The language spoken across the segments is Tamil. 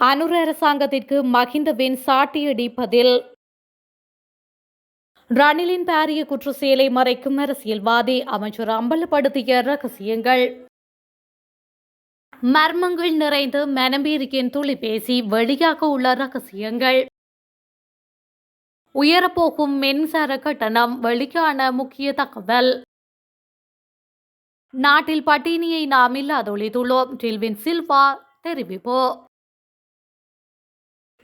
அனுர அரசாங்கத்திற்கு மஹிந்தவின் சாட்டியடி பதில். ரணிலின் பாரிய குற்ற செயலை மறைக்கும் அரசியல்வாதி, அமைச்சர் அம்பலப்படுத்திய ரகசியங்கள். மர்மங்கள் நிறைந்த மனம்பீரியின் தொலைபேசி, வெளியாக உள்ள ரகசியங்கள். உயரப்போகும் மின்சார கட்டணம், வெளியான முக்கிய தகவல். நாட்டில் பட்டினியை நாம் இல்லாதொழித்துள்ளோம், டில்வின் சில்வா தெரிவிப்பு.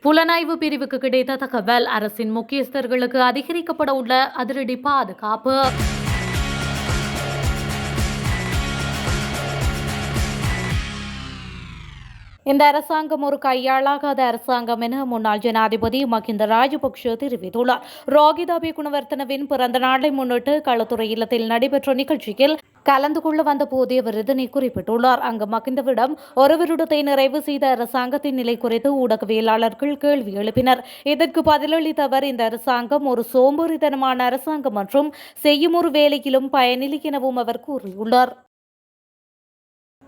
புலனாய்வு பிரிவுக்கு கிடைத்த தகவல், அரசின் முக்கியஸ்தர்களுக்கு அதிகரிக்கப்பட உள்ள அதிரடி பாதுகாப்பு. இந்த அரசாங்கம் ஒரு கையாளாகாத அரசாங்கம் என முன்னாள் ஜனாதிபதி மஹிந்த ராஜபக்ஷ தெரிவித்துள்ளார். ரோகிதாபே குணவர்த்தனவின் பிறந்த நாளை முன்னிட்டு களத்துறை இல்லத்தில் நடைபெற்ற நிகழ்ச்சியில் கலந்து கொள்ள வந்த போதே அவர் இதனை குறிப்பிட்டுள்ளார். அங்கு மஹிந்தவிடம் ஒரு வருடத்தை நிறைவு செய்த அரசாங்கத்தின் நிலை குறித்து ஊடகவியலாளர்கள் கேள்வி எழுப்பினர். இதற்கு பதிலளித்த அவர், இந்த அரசாங்கம் ஒரு சோம்பேறித்தனமான அரசாங்கம் மற்றும் செய்யும் ஒரு வேலையிலும் பயனில்லை எனவும் அவர் கூறியுள்ளார்.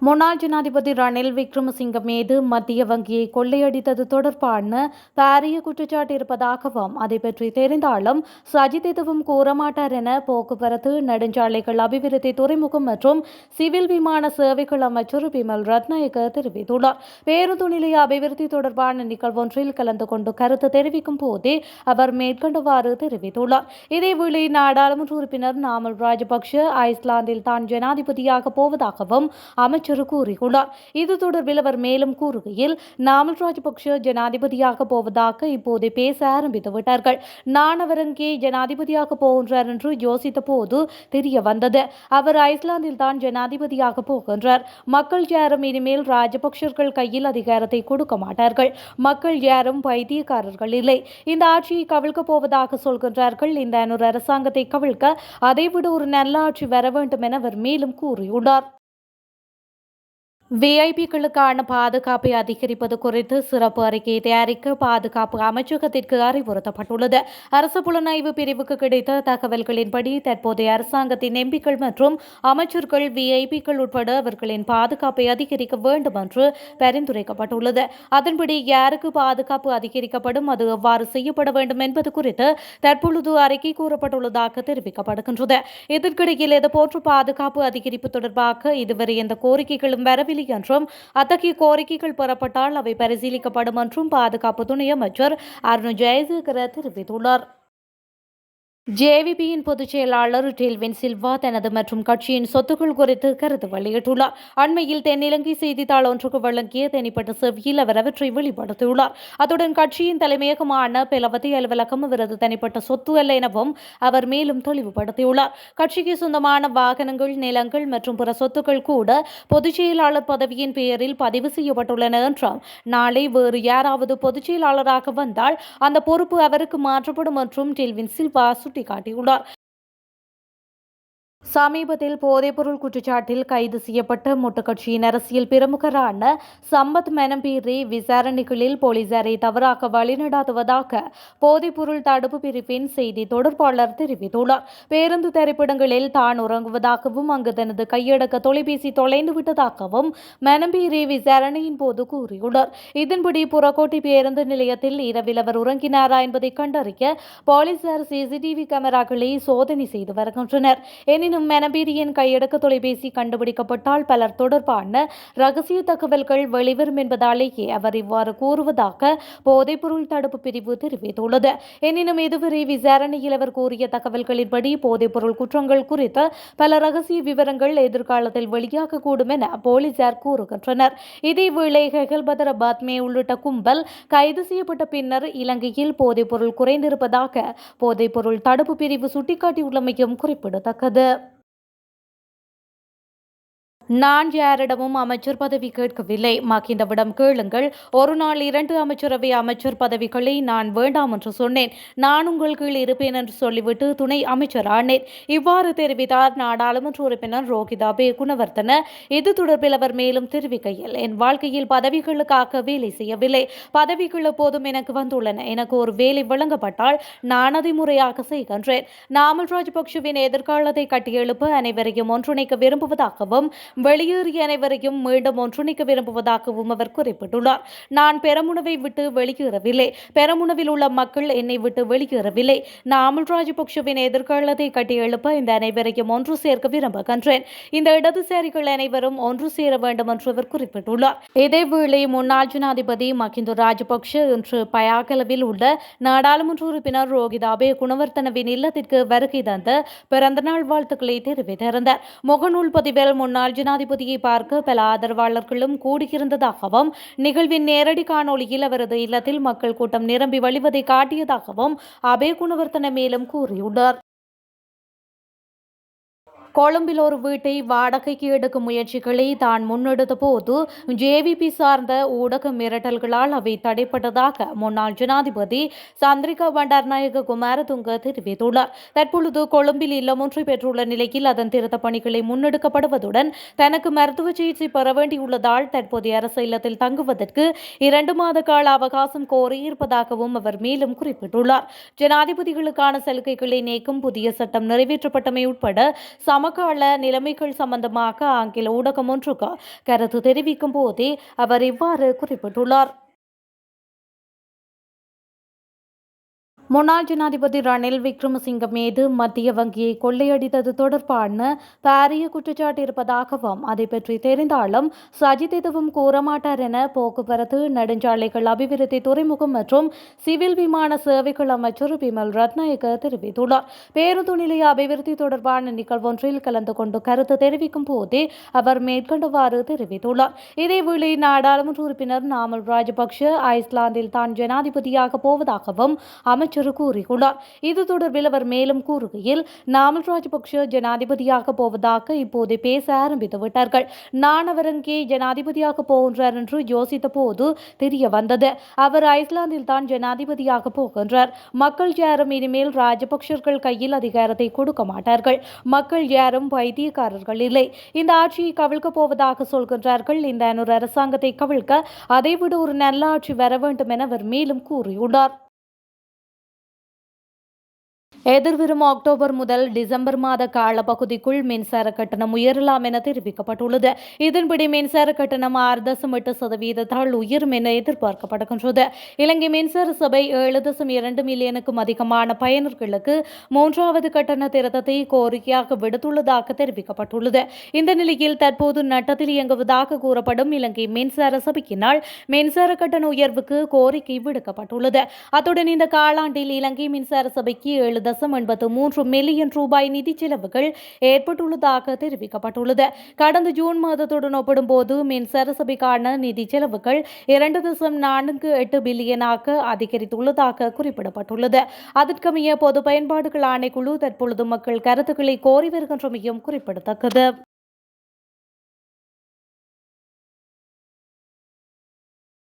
முன்னாள் ஜனாதிபதி ரணில் விக்ரமசிங்க மீது மத்திய வங்கியை கொள்ளையடித்தது தொடர்பான பாரிய குற்றச்சாட்டு இருப்பதாகவும், அதை பற்றி தெரிந்தாலும் சஜித் எதுவும் கூறமாட்டார் என போக்குவரத்து, நெடுஞ்சாலைகள் அபிவிருத்தி, துறைமுகம் மற்றும் சிவில் விமான சேவைகள் அமைச்சர் பிமல் ரத்நாயக்க தெரிவித்துள்ளார். பேருந்து நிலைய அபிவிருத்தி தொடர்பான நிகழ்வொன்றில் கலந்து கொண்டு கருத்து தெரிவிக்கும் போதே அவர் மேற்கண்டவாறு தெரிவித்துள்ளார். இதேவேளை நாடாளுமன்ற உறுப்பினர் நாமல் ராஜபக்ஷ ஐஸ்லாந்தில் தான் ஜனாதிபதியாக போவதாகவும் அமைச்சர் கூறியுள்ளார். இது தொடர்பில் அவர் மேலும் கூறுகையில், நாமல் ராஜபக்ஷ ஜனாதிபதியாக போவதாக இப்போது பேச ஆரம்பித்து விட்டார்கள். நான் அவர் அங்கே ஜனாதிபதியாக போகின்றார் என்று யோசித்த போது தெரிய வந்தது. அவர் ஐஸ்லாந்தில் தான் ஜனாதிபதியாக போகின்றார். மக்கள் யாரும் இனிமேல் ராஜபக்ஷர்கள் கையில் அதிகாரத்தை கொடுக்க மாட்டார்கள். மக்கள் யாரும் பைத்தியக்காரர்கள் இல்லை. இந்த ஆட்சியை கவிழ்க்க போவதாக சொல்கின்றார்கள். இந்த அனுர அரசாங்கத்தை கவிழ்க்க அதைவிட ஒரு நல்ல ஆட்சி வர வேண்டும் என அவர் மேலும் கூறியுள்ளார். விஐபிக்களுக்கான பாதுகாப்பை அதிகரிப்பது குறித்து சிறப்பு அறிக்கையை தயாரிக்க பாதுகாப்பு அமைச்சகத்திற்கு அறிவுறுத்தப்பட்டுள்ளது. அரசு புலனாய்வு பிரிவுக்கு கிடைத்த தகவல்களின்படி தற்போதைய அரசாங்கத்தின் எம்பிக்கள் மற்றும் அமைச்சர்கள் விஐபிக்கள் உட்பட அவர்களின் பாதுகாப்பை அதிகரிக்க வேண்டும் என்று பரிந்துரைக்கப்பட்டுள்ளது. அதன்படி யாருக்கு பாதுகாப்பு அதிகரிக்கப்படும், அது எவ்வாறு செய்யப்பட வேண்டும் என்பது குறித்து தற்பொழுது அறிக்கை கூறப்பட்டுள்ளதாக தெரிவிக்கப்படுகின்றது. இதற்கிடையில் இதுபோன்ற பாதுகாப்பு அதிகரிப்பு தொடர்பாக இதுவரை எந்த கோரிக்கைகளும் வரவில்லை என்றும், அத்தகைய கோரிக்கைகள் பெறப்பட்டால் அவை பரிசீலிக்கப்படும் என்றும் பாதுகாப்பு துணை அமைச்சர் அருண் ஜெயசேகர தெரிவித்துள்ளார். ஜேவிபியின் பொதுச் செயலாளர் டில்வின் சில்வா தனது மற்றும் கட்சியின் சொத்துக்கள் குறித்து கருத்து வெளியிட்டுள்ளார். அண்மையில் தென்னிலங்கை செய்தித்தாள் ஒன்றுக்கு வழங்கிய தனிப்பட்ட செவ்வியில் அவர் அவற்றை வெளிப்படுத்தியுள்ளார். அத்துடன் கட்சியின் தலைமையகமான பெலவதி அலுவலகம் அவரது தனிப்பட்ட சொத்து அல்ல எனவும் அவர் மேலும் தெளிவுபடுத்தியுள்ளார். கட்சிக்கு சொந்தமான வாகனங்கள், நிலங்கள் மற்றும் பிற சொத்துக்கள் கூட பொதுச் செயலாளர் பதவியின் பெயரில் பதிவு செய்யப்பட்டுள்ளன என்றும், நாளை வேறு யாராவது பொதுச் செயலாளராக வந்தால் அந்த பொறுப்பு அவருக்கு மாற்றப்படும் என்றும் டில்வின் சில்வா சுட்டிக்காட்டியுள்ளார். சமீபத்தில் போதைப்பொருள் குற்றச்சாட்டில் கைது செய்யப்பட்ட மொட்டு கட்சியின் அரசியல் பிரமுகரான சம்பத் மெனம்பீரி விசாரணைகளில் போலீசாரை தவறாக வழிநடாத்துவதாக போதைப்பொருள் தடுப்பு பிரிவின் செய்தி தொடர்பாளர் தெரிவித்துள்ளார். பேருந்து திரைப்படங்களில் தான் உறங்குவதாகவும் அங்கு தனது கையடக்க தொலைபேசி தொலைந்து விட்டதாகவும் மெனம்பீரி விசாரணையின் போது கூறியுள்ளார். இதன்படி புறக்கோட்டை பேருந்து நிலையத்தில் இரவில் அவர் உறங்கினாரா என்பதை கண்டறிய போலீசார் சிசிடிவி கேமராக்களை சோதனை செய்து வருகின்றனர். எனினும் மெனம்பீரியின் கையடக்க தொலைபேசி கண்டுபிடிக்கப்பட்டால் பலர் தொடர்பான ரகசிய தகவல்கள் வெளிவரும் என்பதாலேயே அவர் இவ்வாறு கூறுவதாக போதைப்பொருள் தடுப்பு பிரிவு தெரிவித்துள்ளது. எனினும் இதுவரை விசாரணையில் அவர் கூறிய தகவல்களின்படி போதைப்பொருள் குற்றங்கள் குறித்த பல ரகசிய விவரங்கள் எதிர்காலத்தில் வெளியாகக்கூடும் என போலீசார் கூறுகின்றனர். இதேவேளை ஹெகல்பதர பாத்மே உள்ளிட்ட கும்பல் கைது செய்யப்பட்ட பின்னர் இலங்கையில் போதைப்பொருள் குறைந்திருப்பதாக போதைப்பொருள் தடுப்பு பிரிவு சுட்டிக்காட்டியுள்ளமையும் குறிப்பிடத்தக்கது. நான் யாரிடமும் அமைச்சர் பதவி கேட்கவில்லை. மஹிந்தவிடம் கேளுங்கள். ஒரு நாள் 2 அமைச்சரவை அமைச்சர் பதவிகளை நான் வேண்டாம் என்று சொன்னேன். நான் உங்கள் கீழ் இருப்பேன் என்று சொல்லிவிட்டு துணை அமைச்சர் ஆனேன். இவ்வாறு தெரிவித்தார் நாடாளுமன்ற உறுப்பினர் ரோகிதாபே குணவர்த்தன. இது தொடர்பில் அவர் மேலும் தெரிவிக்கையில், என் வாழ்க்கையில் பதவிகளுக்காக வேலை செய்யவில்லை. பதவிகள் எப்போதும் எனக்கு வந்துள்ளன. எனக்கு ஒரு வேலை வழங்கப்பட்டால் நான் அதை முறையாக செய்கின்றேன். நாமல் ராஜபக்ஷவின் எதிர்காலத்தை கட்டியெழுப்ப அனைவரையும் ஒன்றிணைக்க விரும்புவதாகவும் வெளியேறிய அனைவரையும் மீண்டும் ஒன்றிணைக்க விரும்புவதாகவும் அவர் குறிப்பிட்டுள்ளார். நான் பெரமுனவை விட்டு வெளியேறவில்லை. பெரமுனவில் உள்ள மக்கள் என்னை விட்டு வெளியேறவில்லை. நாமல் ராஜபக்ஷவின் எதிர்காலத்தை கட்டியெழுப்ப இந்த அனைவரையும் ஒன்று சேர்க்க விரும்புகின்றேன். இந்த இடதுசாரிகள் அனைவரும் ஒன்று சேர வேண்டும் என்று அவர் குறிப்பிட்டுள்ளார். இதேவேளை முன்னாள் ஜனாதிபதி மஹிந்த ராஜபக்ஷ இன்று பயாகலவில் உள்ள நாடாளுமன்ற உறுப்பினர் ரோஹித அபேகுணவர்தனவின் இல்லத்திற்கு வருகை தந்து பிறந்தநாள் வாழ்த்துக்களை தெரிவித்திருந்தார். முகநூல் பதிவில் முன்னாள் ஜனாதிபதியை பார்க்க பல ஆதரவாளர்களும் கூடியிருந்ததாகவும் நிகழ்வின் நேரடி காணொலியில் அவரது இல்லத்தில் மக்கள் கூட்டம் நிரம்பி வழிவதை காட்டியதாகவும் அபேகுணவர்தன மேலும் கூறியுள்ளார். கொழும்பில் ஒரு வீட்டை வாடகைக்கு எடுக்கும் முயற்சிகளை தான் முன்னெடுத்த போது ஜேவிபி சார்ந்த ஊடக மிரட்டல்களால் அவை தடைப்பட்டதாக முன்னாள் ஜனாதிபதி சந்திரிகா பண்டாரநாயக்க குமாரதுங்க தெரிவித்துள்ளார். தற்பொழுது கொழும்பில் இல்லம் ஒன்றை பெற்றுள்ள நிலையில் அதன் திருத்த பணிகளை முன்னெடுக்கப்படுவதுடன் தனக்கு மருத்துவ சிகிச்சை பெற வேண்டியுள்ளதால் தற்போதைய அரசு இல்லத்தில் தங்குவதற்கு 2 மாத கால அவகாசம் கோரியிருப்பதாகவும் அவர் மேலும் குறிப்பிட்டுள்ளார். ஜனாதிபதிகளுக்கான சலுகைகளை நீக்கும் புதிய சட்டம் நிறைவேற்றப்பட்டமை உட்பட சமகால நிலைமைகள் சம்பந்தமாக ஆங்கில ஊடகம் ஒன்றுக்கு கருத்து தெரிவிக்கும் போதே அவர் இவ்வாறு குறிப்பிட்டுள்ளார். முன்னாள் ஜனாதிபதி ரணில் விக்ரமசிங்க மீது மத்திய வங்கியை கொள்ளையடித்தது தொடர்பான பாரிய குற்றச்சாட்டு இருப்பதாகவும் அதை பற்றி தெரிந்தாலும் சஜித் எதுவும் கூறமாட்டார் என போக்குவரத்து நெடுஞ்சாலைகள் அபிவிருத்தி துறைமுகம் மற்றும் சிவில் விமான சேவைகள் அமைச்சர் பிமல் ரத்நாயக்க தெரிவித்துள்ளார். பேருந்து நிலைய அபிவிருத்தி தொடர்பான நிகழ்வொன்றில் கலந்து கொண்டு கருத்து தெரிவிக்கும் போதே அவர் மேற்கண்டவாறு தெரிவித்துள்ளார். இதேவேளை நாடாளுமன்ற உறுப்பினர் நாமல் ராஜபக்ஷ ஐஸ்லாந்தில் தான் ஜனாதிபதியாக போவதாகவும் அமைச்சர் கூறியுள்ளார். இது தொடர்பில் அவர் மேலும் கூறுகையில் நாமல் ராஜபக்ஷ ஜனாதிபதியாக போவதாக இப்போது பேச ஆரம்பித்து விட்டார்கள். நான் அவர் அங்கே ஜனாதிபதியாக போகின்றார் என்று யோசித்த போது தெரிய வந்தது. அவர் ஐஸ்லாந்தில் தான் ஜனாதிபதியாக போகின்றார். மக்கள் யாரும் இனிமேல் ராஜபக்ஷர்கள் கையில் அதிகாரத்தை கொடுக்க மாட்டார்கள். மக்கள் யாரும் பைத்தியக்காரர்கள் இல்லை. இந்த ஆட்சியை கவிழ்க்க போவதாக சொல்கின்றார்கள். இந்த அனுர் அரசாங்கத்தை கவிழ்க்க அதைவிட ஒரு நல்ல ஆட்சி வர வேண்டும் என அவர் மேலும் கூறியுள்ளார். எதிர்வரும் அக்டோபர் முதல் டிசம்பர் மாத காலப்பகுதிக்குள் மின்சார கட்டணம் உயரலாம் என தெரிவிக்கப்பட்டுள்ளது. இதன்படி மின்சார கட்டணம் 6.8% உயரும் என எதிர்பார்க்கப்படுகின்றது. இலங்கை மின்சார சபை 7.2 மில்லியனுக்கும் அதிகமான பயனர்களுக்கு 3வது கட்டண திருத்தத்தை கோரிக்கையாக விடுத்துள்ளதாக தெரிவிக்கப்பட்டுள்ளது. இந்த நிலையில் தற்போது நட்டத்தில் இயங்குவதாக கூறப்படும் இலங்கை மின்சார சபையினால் மின்சார கட்டண உயர்வுக்கு கோரிக்கை விடுக்கப்பட்டுள்ளது. அத்துடன் இந்த காலாண்டில் இலங்கை மின்சார சபைக்கு 7.83 மில்லியன் ரூபாய் நிதி செலவுகள் ஏற்பட்டுள்ளதாக தெரிவிக்கப்பட்டுள்ளது. கடந்த ஜூன் மாதத்துடன் ஒப்பிடும்போது மின்சார சபைக்கான நிதி செலவுகள் 2.48 பில்லியனாக அதிகரித்துள்ளதாக குறிப்பிடப்பட்டுள்ளது. அதற்கமைய பொது பயன்பாடுகள் ஆணைக்குழு தற்பொழுது மக்கள் கருத்துக்களை கோரி வருகின்றமையும் குறிப்பிடத்தக்கது.